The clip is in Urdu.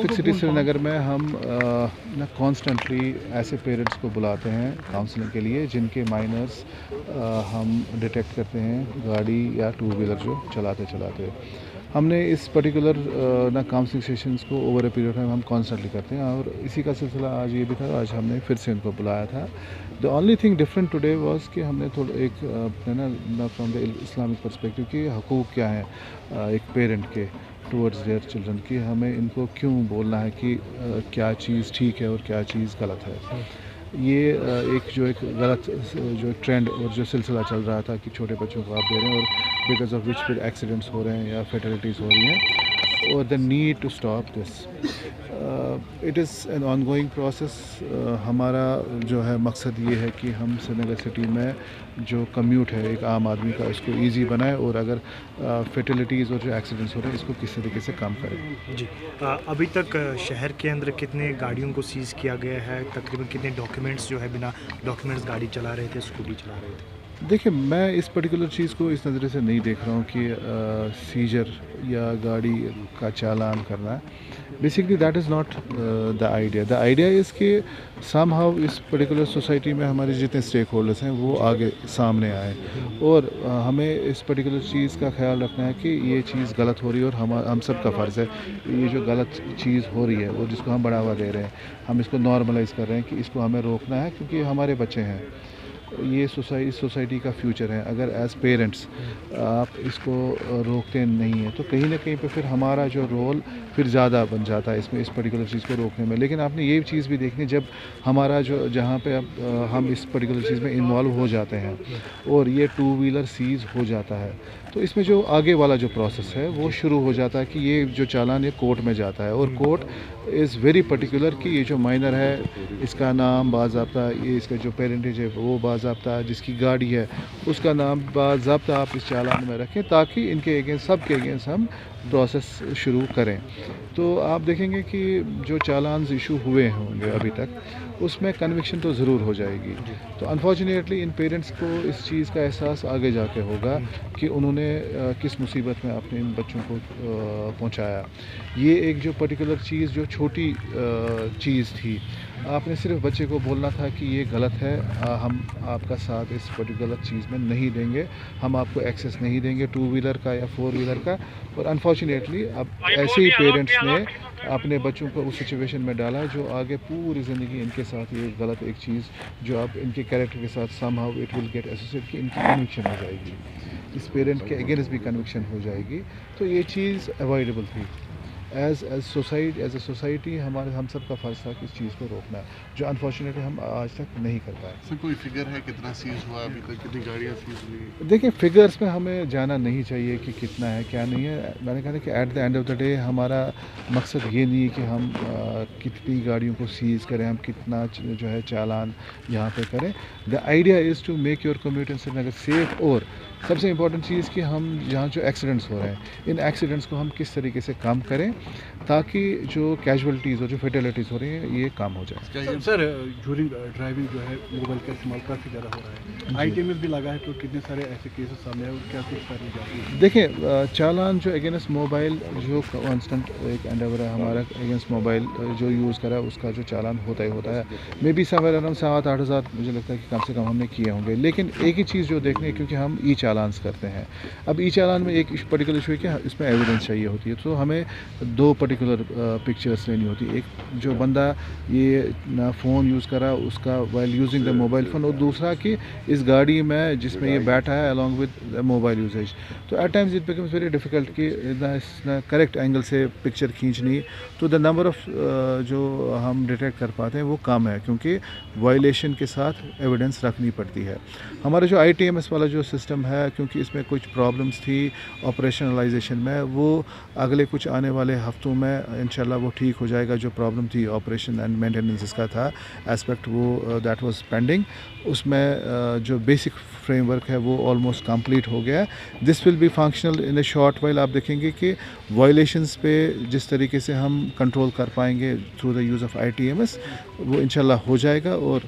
سٹی سری نگر میں ہم کانسٹنٹلی ایسے پیرنٹس کو بلاتے ہیں کاؤنسلنگ کے لیے جن کے مائنرس ہم ڈیٹیکٹ کرتے ہیں گاڑی یا ٹو ویلر جو چلاتے ہم نے اس پرٹیکولر کاؤنسلنگ سیشنز کو اوور اے پیریڈ میں ہم کانسٹنٹلی کرتے ہیں اور اسی کا سلسلہ آج یہ بھی تھا. آج ہم نے پھر سے ان کو بلایا تھا. The only thing different today was کہ ہم نے تھوڑا ایک فرام دا اسلامک پرسپیکٹو کہ حقوق کیا ہیں ایک پیرنٹ کے ٹورڈز دیئر چلڈرن کی ہمیں ان کو کیوں بولنا ہے کہ کیا چیز ٹھیک ہے اور کیا چیز غلط ہے. یہ ایک غلط جو ٹرینڈ اور جو سلسلہ چل رہا تھا کہ چھوٹے بچوں کو آپ دے رہے ہیں اور بیکاز آف وچ پھر ایکسیڈنٹس ہو رہے ہیں یا فیٹلٹیز ہو رہی ہیں اور the need to stop this. It is an on going process. ہمارا جو ہے مقصد یہ ہے کہ ہم سری نگر سٹی میں جو کمیوٹ ہے ایک عام آدمی کا اس کو ایزی بنائے اور اگر فیٹلٹیز اور جو ایکسیڈنٹس ہو رہے ہیں اس کو کس طریقے سے کام کریں. جی ابھی تک شہر کے اندر کتنے گاڑیوں کو سیز کیا گیا ہے؟ تقریباً کتنے ڈاکیومنٹس جو ہے بنا ڈاکیومنٹس گاڑی چلا رہے تھے، اسکوٹی چلا رہے تھے؟ دیکھیں میں اس پرٹیکولر چیز کو اس نظرے سے نہیں دیکھ رہا ہوں کہ سیجر یا گاڑی کا چالان کرنا ہے. Basically that is not the idea. The idea is کہ سم ہاؤ اس پرٹیکولر سوسائٹی میں ہمارے جتنے اسٹیک ہولڈرس ہیں وہ آگے سامنے آئے اور ہمیں اس پرٹیکولر چیز کا خیال رکھنا ہے کہ یہ چیز غلط ہو رہی ہے اور ہم سب کا فرض ہے یہ جو غلط چیز ہو رہی ہے اور جس کو ہم بڑھاوا دے رہے ہیں ہم اس کو نارملائز کر رہے ہیں کہ اس کو ہمیں روکنا ہے کیونکہ ہمارے بچے ہیں. یہ سوسائٹی کا فیوچر ہے. اگر ایز پیرنٹس آپ اس کو روکتے نہیں ہیں تو کہیں نہ کہیں پہ پھر ہمارا جو رول پھر زیادہ بن جاتا ہے اس پرٹیکولر چیز کو روکنے میں. لیکن آپ نے یہ چیز بھی دیکھنی جب ہمارا جہاں پہ اب ہم اس پرٹیکولر چیز میں انوالو ہو جاتے ہیں اور یہ ٹو ویلر سیز ہو جاتا ہے تو اس میں جو آگے والا جو پروسیس ہے وہ شروع ہو جاتا ہے کہ یہ جو چالان یہ کورٹ میں جاتا ہے اور کورٹ از ویری پرٹیکولر کہ یہ جو مائنر ہے اس کا نام باضابطہ، یہ اس کا جو پیرنٹیج ہے وہ باضابطہ، جس کی گاڑی ہے اس کا نام باضابطہ آپ اس چالان میں رکھیں تاکہ ان کے اگینسٹ سب کے اگینسٹ ہم پروسیس شروع کریں. تو آپ دیکھیں گے کہ جو چالانز ایشو ہوئے ہوں گے ابھی تک اس میں کنوکشن تو ضرور ہو جائے گی. تو انفارچونیٹلی ان پیرنٹس کو اس چیز کا احساس آگے جا کے ہوگا کہ انہوں نے کس مصیبت میں اپنے ان بچوں کو پہنچایا. یہ ایک جو پرٹیکولر چیز جو چھوٹی چیز تھی آپ نے صرف بچے کو بولنا تھا کہ یہ غلط ہے، ہم آپ کا ساتھ اس پرٹیکولر چیز میں نہیں دیں گے، ہم آپ کو ایکسیس نہیں دیں گے ٹو ویلر کا یا فور ویلر کا. اور انفارچونیٹلی اب ایسے ہی پیرنٹس نے اپنے بچوں کو اس سچویشن میں ڈالا جو آگے پوری زندگی ان کے ساتھ یہ غلط ایک چیز جو اب ان کے کیریکٹر کے ساتھ somehow it will get associate کہ ان کی کنوکشن ہو جائے گی، اس پیرنٹ کے اگینسٹ بھی کنوکشن ہو جائے گی. تو یہ چیز اوائڈیبل تھی. ایز اے سوسائٹی ہم سب کا فرض تھا کہ اس چیز کو روکنا ہے جو انفارچونیٹلی ہم آج تک نہیں کر پائے. سر کوئی فگر ہے کتنا سیز ہوا ابھی تک، کتنی گاڑیاں سیز ہوئی؟ دیکھیں فگرس میں ہمیں جانا نہیں چاہیے کہ کتنا ہے کیا نہیں ہے. میں نے کہا کہ at the end of the day ہمارا مقصد یہ نہیں ہے کہ ہم کتنی گاڑیوں کو سیز کریں، ہم کتنا جو ہے چالان یہاں پہ کریں. The idea is to make your community in Srinagar safe. اور سب سے امپورٹنٹ چیز کہ ہم یہاں جو ایکسیڈنٹس ہو رہے ہیں ان ایکسیڈنٹس کو ہم کس طریقے سے کم کریں تاکہ جو کیجولٹیز اور جو فیٹلٹیز ہو رہی ہیں یہ کم ہو جائے. سر ڈیورنگ ڈرائیونگ جو ہے موبائل کا استعمال کافی زیادہ ہو رہا ہے، آئی ٹی میں بھی لگا ہے تو کتنے سارے ایسے کیسز سامنے آئے اور کیا کچھ کرنی چاہیے؟ دیکھیں چالان جو اگینسٹ موبائل جو کانسٹنٹ ایک انڈیور ہے ہمارا اگینسٹ موبائل جو یوز کرا اس کا جو چالان ہوتا ہی ہوتا ہے. مے بی سمویئر اراؤنڈ 7-8 ہزار مجھے لگتا ہے کہ کم سے کم ہم نے کیے ہوں گے. لیکن ایک ہی چیز جو دیکھنے ہے کیونکہ ہم ای چالانس کرتے ہیں. اب ای چالان میں ایک پرٹیکولر ایشو ہے کہ اس میں ایویڈنس چاہیے ہوتی ہے تو ہمیں 2 پرٹیکولر پکچرس لینی ہوتی ہے. ایک جو بندہ یہ فون یوز کرا اس کا while using the mobile phone اور دوسرا کہ اس گاڑی میں جس میں یہ بیٹھا ہے along with موبائل یوزیج. تو at times it becomes very difficult کہ کریکٹ اینگل سے پکچر کھینچنی. تو دا نمبر آف جو ہم ڈیٹیکٹ کر پاتے ہیں وہ کم ہے کیونکہ وائلیشن کے ساتھ ایویڈنس رکھنی پڑتی ہے. ہمارا جو آئی ٹی ایم ایس والا جو سسٹم ہے کیونکہ اس میں کچھ پرابلمس تھی آپریشنلائزیشن میں وہ اگلے کچھ آنے والے ہفتوں میں انشاءاللہ وہ ٹھیک ہو جائے گا. جو پرابلم تھی آپریشن اینڈ مینٹیننس کا تھا اسپیکٹ وہ دیٹ واز پینڈنگ. اس میں جو بیسک فریم ورک ہے وہ آلموسٹ کمپلیٹ ہو گیا ہے. This will be functional in a short while. آپ دیکھیں گے کہ وائلیشنس پہ جس طریقے سے ہم کنٹرول کر پائیں گے through the use of I T M S وہ انشاءاللہ ہو جائے گا اور